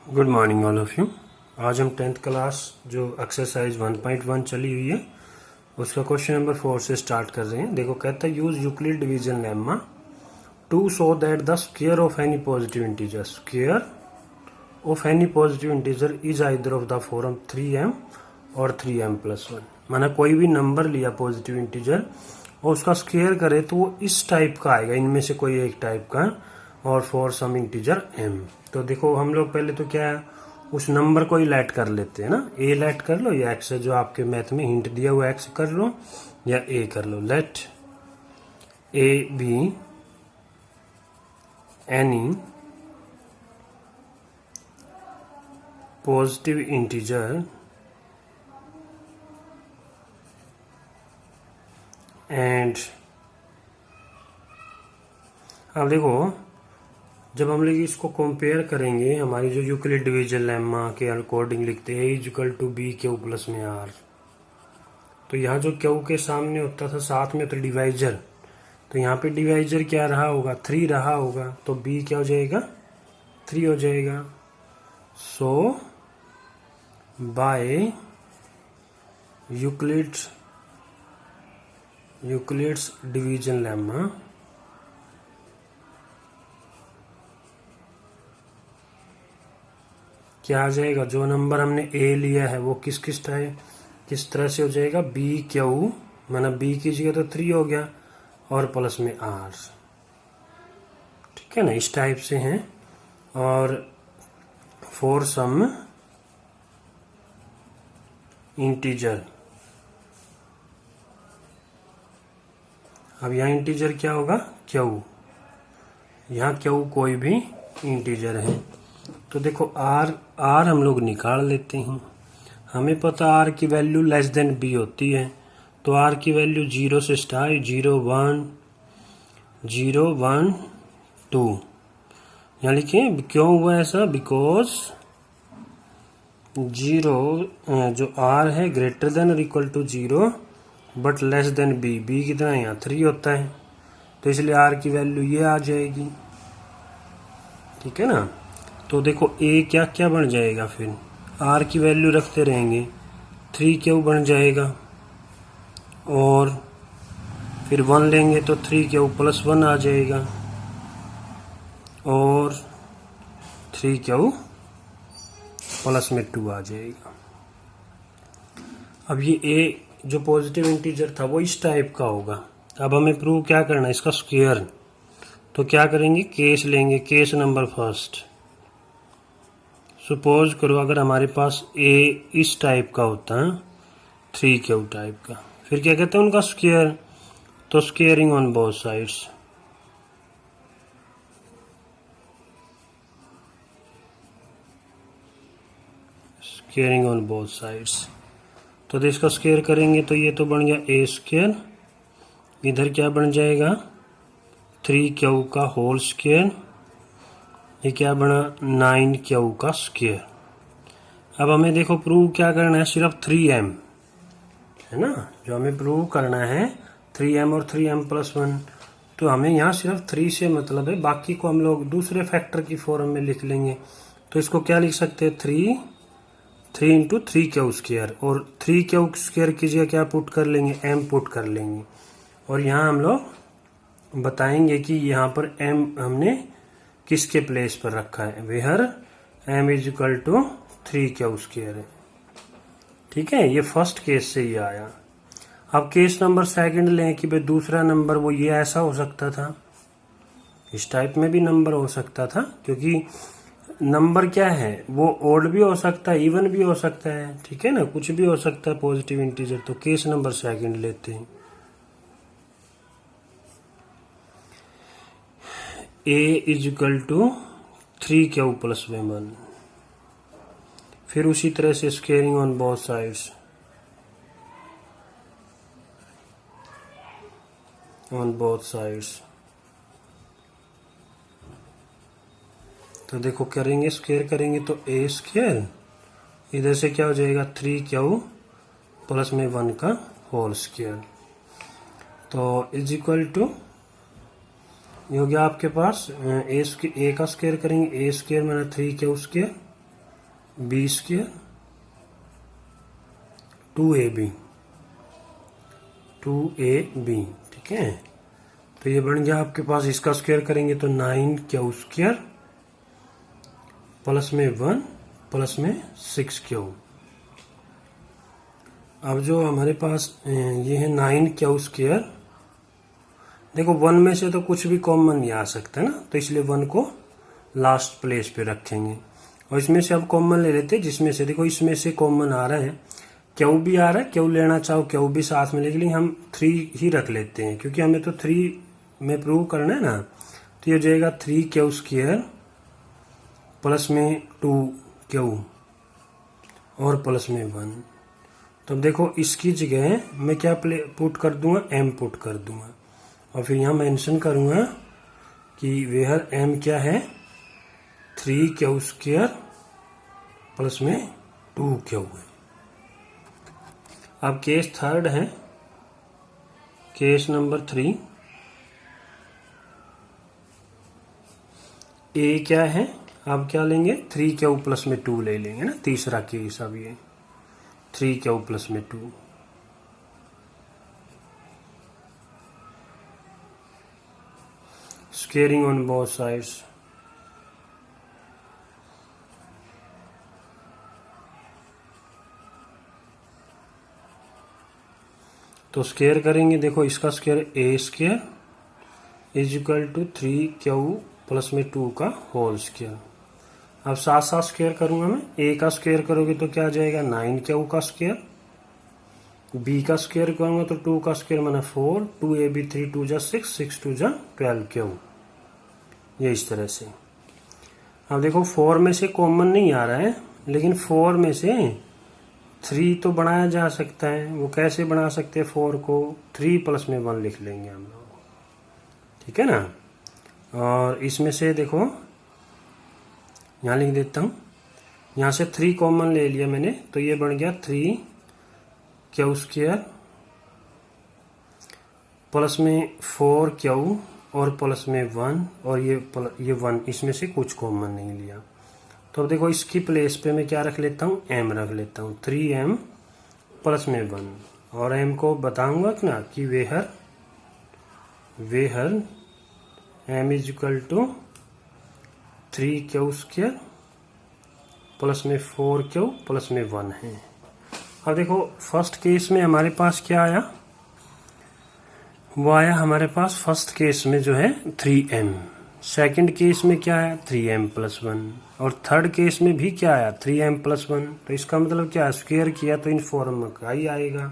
Good morning all of you. आज हम 10th class जो एक्सरसाइज 1.1 चली हुई है उसका क्वेश्चन नंबर 4 से स्टार्ट कर रहे हैं। देखो कहता है use Euclid division lemma to show that the square of any positive integer of any positive integer is either of the form 3m और 3m+1। माना कोई भी नंबर लिया पॉजिटिव इंटीजर और उसका स्क्वायर करे तो वो इस टाइप का आएगा, इनमें से कोई एक टाइप का, और फॉर सम इंटीजर m। तो देखो हम लोग पहले तो क्या है, उस नंबर को ही लेट कर लेते हैं ना। a लेट कर लो या x, जो आपके मैथ में हिंट दिया हुआ x कर लो या a कर लो। Let a be any positive integer and अब देखो जब हम लोग इसको कंपेयर करेंगे, हमारी जो यूक्लिड डिवीजन लेम्मा के अकॉर्डिंग लिखते हैं equal to B Q plus में आर, तो यहाँ जो क्यू के सामने होता था साथ में तो डिवाइजर, तो यहाँ पे डिवाइजर क्या रहा होगा, 3 रहा होगा, तो बी क्या हो जाएगा, 3 हो जाएगा। सो बाय यूक्लिड्स डिवीजन लेम्मा क्या आ जाएगा, जो नंबर हमने ए लिया है वो किस तरह से हो जाएगा, बी क्यू, माना बी की जगह तो 3 हो गया और प्लस में आर, ठीक है ना, इस टाइप से हैं। और फॉर सम इंटीजर, अब यहाँ इंटीजर क्या होगा, क्यू, यहाँ क्यू कोई भी इंटीजर है। तो देखो आर हम लोग निकाल लेते हैं। हमें पता आर की वैल्यू लेस देन बी होती है, तो आर की वैल्यू 0 से स्टार्ट, 0 1 0 1 2। यहाँ लिखिए क्यों हुआ ऐसा, बिकॉज 0 जो आर है ग्रेटर देन और equal to 0 but less than B, B कितना है यहाँ 3 होता है, तो इसलिए आर की वैल्यू ये आ जाएगी, ठीक है ना। तो देखो ए क्या क्या बन जाएगा, फिर आर की वैल्यू रखते रहेंगे, 3 क्यू बन जाएगा, और फिर 1 लेंगे तो 3 क्यू प्लस 1 आ जाएगा, और 3 क्यू प्लस में 2 आ जाएगा। अब ये ए जो पॉजिटिव इंटीजर था वो इस टाइप का होगा। अब हमें प्रूव क्या करना है, इसका स्क्वायर। तो क्या करेंगे, केस लेंगे, केस नंबर फर्स्ट। सपोज करो अगर हमारे पास ए इस टाइप का होता है, 3 क्यू टाइप का, फिर क्या कहते हैं उनका स्क्वायर, तो squaring on both sides, squaring on both sides. तो इसका स्क्वायर करेंगे तो ये तो बन गया ए स्क्वायर, इधर क्या बन जाएगा 3 क्यू का होल स्क्वायर, ये क्या बना 9 क्यू का स्क्वायर। अब हमें देखो प्रूव क्या करना है, सिर्फ 3m है ना, जो हमें प्रूव करना है 3m और 3m+1। तो हमें यहाँ सिर्फ 3 से मतलब है, बाकी को हम लोग दूसरे फैक्टर की फॉर्म में लिख लेंगे। तो इसको क्या लिख सकते हैं, 3 इंटू 3 क्यू स्क्वायर, और 3 क्यू स्क्वायर की जगह क्या पुट कर लेंगे, m पुट कर लेंगे। और यहाँ हम लोग बताएंगे कि यहाँ पर m हमने किसके प्लेस पर रखा है, where m is equal to 3 Q square है, ठीक है। ये फर्स्ट केस से ही आया। अब केस नंबर सेकंड लें कि भाई दूसरा नंबर वो ये ऐसा हो सकता था, इस टाइप में भी नंबर हो सकता था, क्योंकि नंबर क्या है वो ओड भी हो सकता है, इवन भी हो सकता है, ठीक है ना, कुछ भी हो सकता है पॉजिटिव इंटीजर। तो केस नंबर सेकंड लेते हैं, a is equal to 3 Q plus 1, फिर उसी तरह से स्क्वायरिंग ऑन बोथ साइड्स, तो देखो करेंगे स्क्वायर करेंगे तो a स्क्वायर, इधर से क्या हो जाएगा 3 क्यू प्लस में 1 का होल स्क्वायर, तो इज इक्वल टू ये हो गया आपके पास ए का स्क्वायर करेंगे, ए स्क्वायर माना 3 Q square B square 2ab 2ab, ठीक है। तो ये बन गया आपके पास, इसका स्क्वायर करेंगे तो 9q स्क्वायर प्लस में 1 प्लस में 6q। अब जो हमारे पास ये है 9q स्क्वायर, देखो 1 में से तो कुछ भी कॉमन नहीं आ सकता ना, तो इसलिए 1 को लास्ट प्लेस पे रखेंगे और इसमें से अब कॉमन ले लेते हैं, जिसमें से देखो इसमें से कॉमन आ रहा है, क्यू भी आ रहा है, क्यू लेना चाहो क्यू भी साथ में, लेकिन हम 3 ही रख लेते हैं क्योंकि हमें तो 3 में प्रूव करना है ना। तो ये हो जाएगा 3q स्क्वायर प्लस में 2q और प्लस में 1। तो अब देखो इसकी जगह मैं क्या पुट कर दूंगा, m पुट कर दूंगा और फिर यहाँ मेंशन करूंगा कि वेयर m क्या है, 3q स्क्वायर प्लस में 2q है। अब केस थर्ड है, केस नंबर 3। ए क्या है, अब क्या लेंगे, 3q प्लस में 2 ले लेंगे ना, तीसरा केस। अब ये 3q प्लस में 2, स्क्वेयरिंग ऑन बोथ साइड्स। तो स्क्वायर करेंगे, देखो इसका square a square is equal to 3q plus में 2 का होल स्क्वायर। अब साथ साथ स्क्वायर करूंगा मैं, a का स्क्वायर करोगे तो क्या आ जाएगा 9q का स्क्वायर, b का स्क्वायर करूंगा तो 2 का स्क्वायर माना 4, 2ab 3 2 जा 6, 6 2 जा 12q। ये इस तरह से। अब देखो 4 में से कॉमन नहीं आ रहा है, लेकिन 4 में से 3 तो बनाया जा सकता है। वो कैसे बना सकते हैं, 4 को 3 प्लस में 1 लिख लेंगे हम लोग, ठीक है ना। और इसमें से देखो यहाँ लिख देता हूँ, यहाँ से 3 कॉमन ले लिया मैंने, तो ये बन गया 3q स्क्वायर प्लस में 4q और प्लस में 1 और ये 1, इसमें से कुछ कॉमन नहीं लिया। तो अब देखो इसकी प्लेस पे मैं क्या रख लेता हूँ, m रख लेता हूँ, 3m प्लस में 1 और m को बताऊंगा कि ना कि where m is equal to 3q square plus में 4q प्लस में 1 है। अब देखो फर्स्ट केस में हमारे पास क्या आया, वो आया हमारे पास फर्स्ट केस में जो है 3m, सेकंड केस में क्या आया 3m प्लस 1 और थर्ड केस में भी क्या आया 3m प्लस 1। तो इसका मतलब क्या, स्क्वायर किया तो इन फॉर्म का ही आएगा।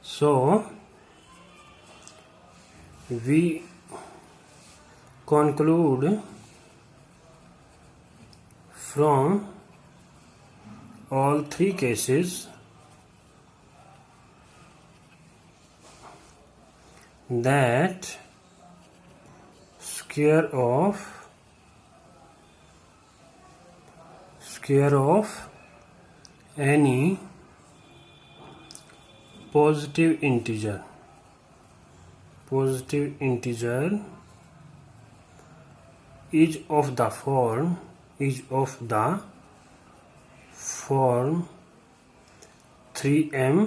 So we conclude from all 3 cases that square of any positive integer is of the form 3m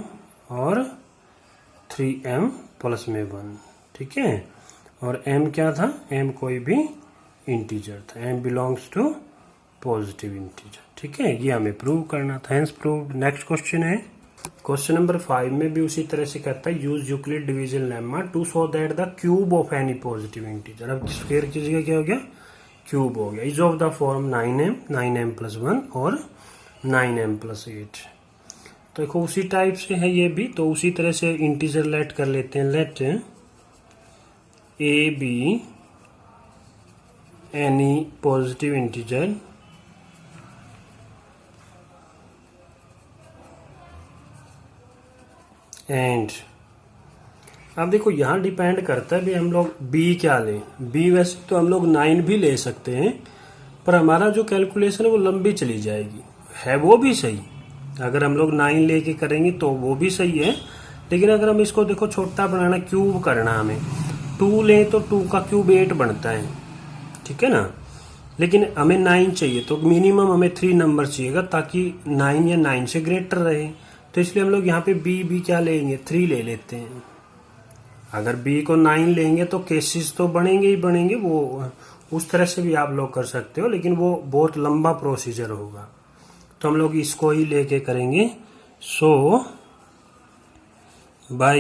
और 3m प्लस में 1, ठीक है। और m क्या था, m कोई भी इंटीजर था, m belongs to positive integer, ठीक है। ये हमें प्रूव करना था, हेंस प्रूव्ड। नेक्स्ट क्वेश्चन है, क्वेश्चन नंबर 5 में भी उसी तरह से करता है, use Euclid division lemma to show that the cube of any positive integer. अब स्क्वायर की जगह क्या हो गया, क्यूब हो गया, is of the form 9m plus 1 और 9m प्लस 8। तो देखो उसी टाइप से है ये भी, तो उसी तरह से इंटीजर लेट कर लेते हैं। Let A be any positive integer and, अब देखो यहाँ डिपेंड करता है भी हम लोग b क्या लें। b वैसे तो हम लोग 9 भी ले सकते हैं, पर हमारा जो कैलकुलेशन है वो लंबी चली जाएगी, है वो भी सही। अगर हम लोग 9 लेके करेंगे तो वो भी सही है, लेकिन अगर हम इसको देखो छोटा बनाना, क्यूब करना, हमें 2 लें तो 2 का क्यूब 8 बनता है, ठीक है ना। लेकिन हमें 9 चाहिए, तो मिनिमम हमें 3 नंबर चाहिएगा ताकि 9 या 9 से ग्रेटर रहे। तो इसलिए हम लोग यहाँ पे बी क्या लेंगे, 3 ले लेते हैं। अगर बी को 9 लेंगे तो केसेस तो बढ़ेंगे ही बढ़ेंगे, वो उस तरह से भी आप लोग कर सकते हो, लेकिन वो बहुत लंबा प्रोसीजर होगा, तो हम लोग इसको ही लेके करेंगे। सो बाय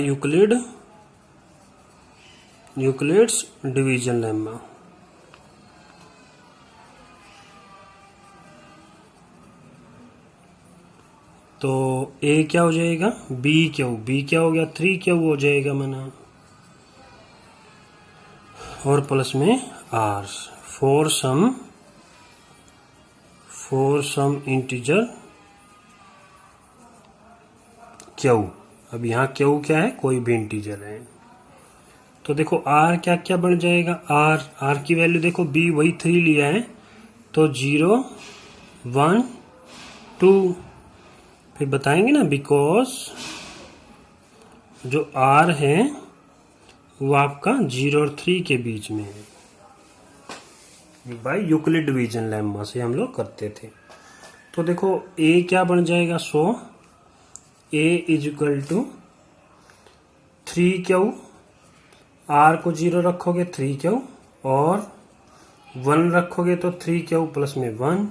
यूक्लिड्स डिवीजन लेम्मा, तो ए क्या हो जाएगा, बी क्या हो गया, 3 क्यू हो जाएगा मना, और प्लस में R for some integer Q. अब यहाँ क्यू क्या है, कोई भी इंटीजर है। तो देखो आर क्या क्या बन जाएगा, आर की वैल्यू देखो, बी वही 3 लिया है, तो 0 1 2, फिर बताएंगे ना, बिकॉज जो आर है वो आपका 0 और 3 के बीच में है। बाय यूक्लिड डिवीजन लेम्मा से हम लोग करते थे। तो देखो ए क्या बन जाएगा, so a is equal to 3 q, r को 0 रखोगे 3 क्यू, और 1 रखोगे तो 3 क्यू प्लस में 1,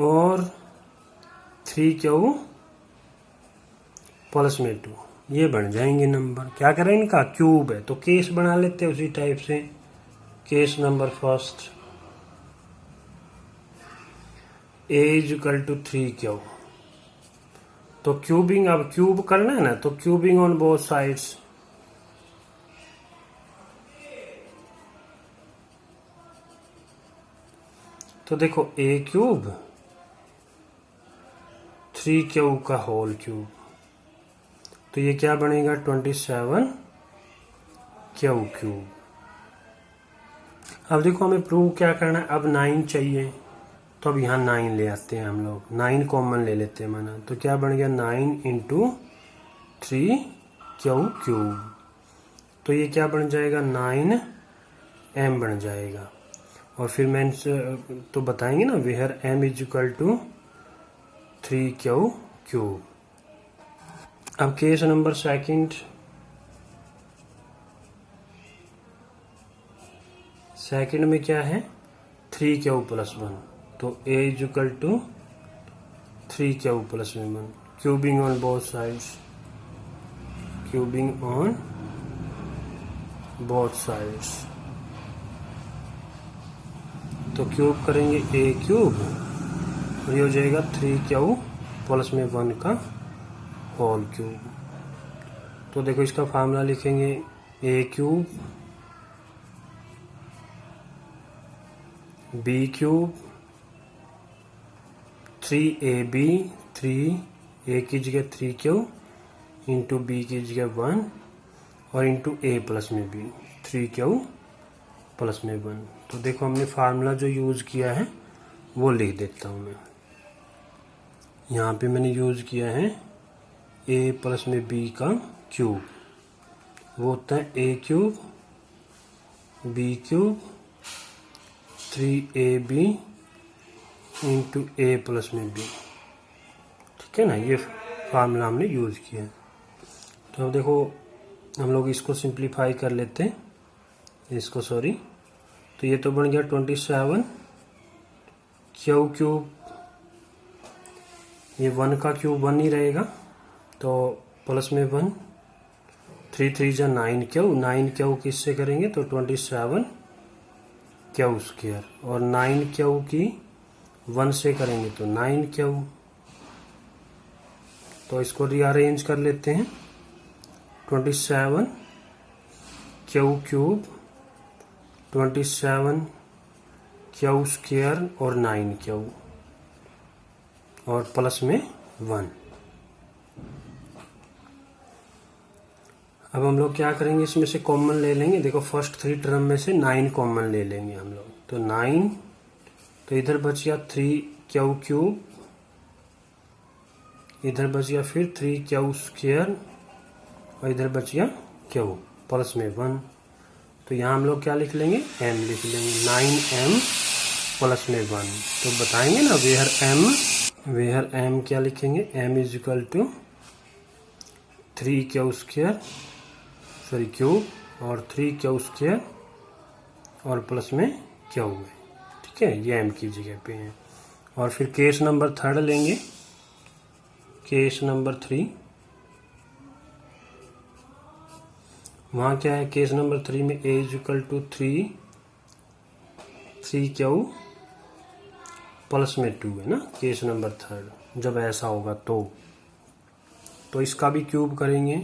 और 3 क्यू प्लस में 2, ये बन जाएंगे नंबर। क्या करें, इनका क्यूब है तो केस बना लेते हैं उसी टाइप से। Case number first, A is equal to 3 Q, तो क्यूबिंग, अब क्यूब करना है ना, तो क्यूबिंग ऑन बोथ साइड्स, तो देखो ए क्यूब 3 क्यू का होल क्यूब, तो ये क्या बनेगा 27 क्यू क्यूब। अब देखो हमें प्रूव क्या करना है, अब 9 चाहिए, तो अब यहाँ 9 ले आते हैं हम लोग, 9 कॉमन ले लेते हैं माना, तो क्या बन गया 9 इंटू 3 क्यू क्यूब, तो ये क्या बन जाएगा 9m बन जाएगा। और फिर मैं तो बताएंगे ना, where m is equal to 3 Q cube. अब केस नंबर सेकंड में क्या है, 3 क्यू प्लस 1, तो a is equal to 3 Q plus 1, cubing on both sides, cubing on both sides, तो क्यूब करेंगे a क्यूब, और ये हो जाएगा 3 क्यू प्लस में 1 का होल क्यूब। तो देखो इसका फार्मूला लिखेंगे, a cube b cube 3ab, 3a की जगह 3 क्यू इंटू b की जगह 1, और इंटू a प्लस में b 3 क्यू प्लस में 1। तो देखो हमने फार्मूला जो यूज किया है वो लिख देता हूँ मैं। यहाँ पे मैंने यूज किया है a प्लस में b का क्यूब, वो होता है a cube b cube 3ab into a plus में b, ठीक है ना, ये फार्मूला हमने यूज किया है। तो अब देखो हम लोग इसको सिंप्लीफाई कर लेते हैं, इसको सॉरी, तो ये तो बन गया 27 क्यू क्यूब, ये 1 का क्यूब 1 ही रहेगा, तो प्लस में 1, 3 3 जा 9 क्यू, 9 क्यू किससे करेंगे तो 27 क्यू स्क्वायर, और 9 क्यू की 1 से करेंगे तो 9 क्यू। तो इसको रीअरेंज कर लेते हैं, 27 क्यू क्यूब 27 क्यू स्क्वायर और 9 क्यू, और प्लस में 1। अब हम लोग क्या करेंगे, इसमें से कॉमन ले लेंगे, देखो फर्स्ट 3 टर्म में से 9 कॉमन ले लेंगे हम लोग, तो 9, तो इधर बच गया 3 क्यू क्यूब, इधर बच गया फिर 3 क्यू स्क्वायर, और इधर बच गया क्यू प्लस में 1। तो यहाँ हम लोग क्या लिख लेंगे, m लिख लेंगे, 9m प्लस में 1। तो बताएंगे ना वेयर m क्या लिखेंगे, m is equal to 3q² cube और 3q² और प्लस में q है। ठीक है, ये m की जगह पे है। और फिर केस नंबर 3 लेंगे, केस नंबर 3। वहाँ क्या है, केस नंबर 3 में a is equal to 3q plus में 2 है ना, केस नंबर 3 जब ऐसा होगा तो इसका भी क्यूब करेंगे,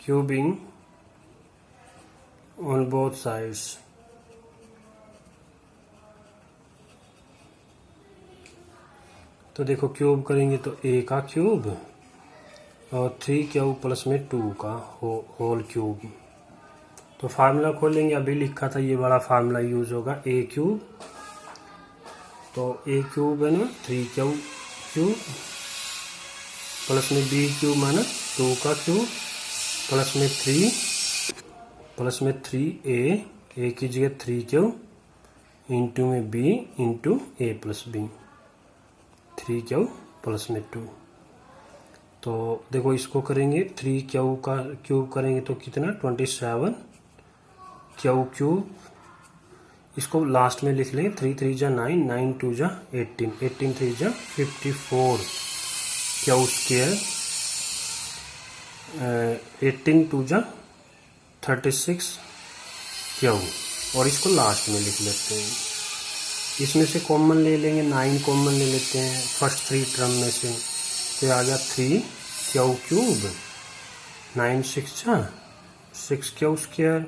क्यूबिंग ऑन बोथ साइड्स। तो देखो क्यूब करेंगे तो a का क्यूब और 3q प्लस में 2 का होल क्यूब। तो फार्मूला खोलेंगे, अभी लिखा था ये बड़ा फार्मूला यूज होगा, a क्यूब। तो a क्यूब है ना 3q क्यूब प्लस में b क्यूब माना 2 का क्यूब प्लस में 3a की जगह 3q इंटू में b into a plus b, 3q plus में 2। तो देखो इसको करेंगे 3q का क्यूब करेंगे तो कितना 27 q क्यूब। इसको लास्ट में लिख लेंगे, 3 3 जा 9, 9 2 जा 18, 18 3 जा 54 q², 18 2 जा 36 q। और इसको लास्ट में लिख लेते हैं। इसमें से कॉमन ले लेंगे, 9 कॉमन ले लेते हैं फर्स्ट 3 टर्म में से, तो आ गया 3q क्यूब, 9 6 जा 6q²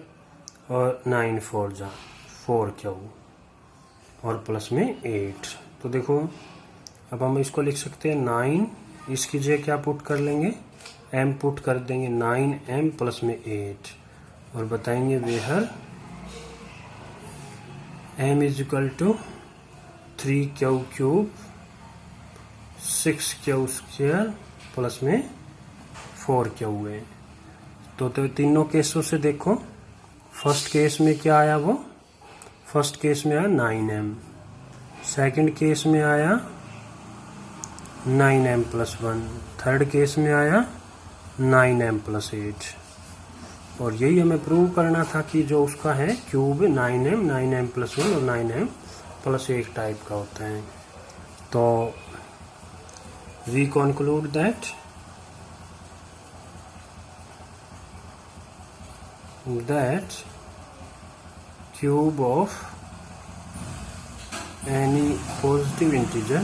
और 9 4 जा 4q और प्लस में 8। तो देखो अब हम इसको लिख सकते हैं 9, इसकी जगह क्या पुट कर लेंगे, m पुट कर देंगे, 9m प्लस में 8। और बताएंगे where m is equal to 3q cube 6q² plus में 4q है। तो तीनों केसों से देखो, फर्स्ट केस में क्या आया, वो फर्स्ट केस में आया 9m, सेकंड केस में आया 9m प्लस 1, थर्ड केस में आया 9m प्लस 8। और यही हमें प्रूव करना था कि जो उसका है क्यूब 9m प्लस 1 और 9m प्लस 8 टाइप का होता है। तो we conclude that cube of any positive integer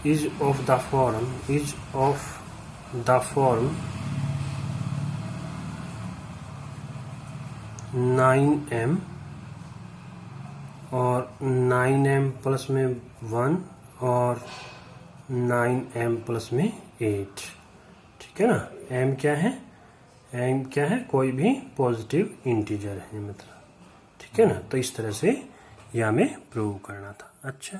is of the form 9m और 9m प्लस में 1 और 9m प्लस में 8। ठीक है ना, m क्या है, कोई भी पॉजिटिव इंटीजर है मतलब। ठीक है ना, तो इस तरह से यह हमें प्रूव करना था। अच्छा।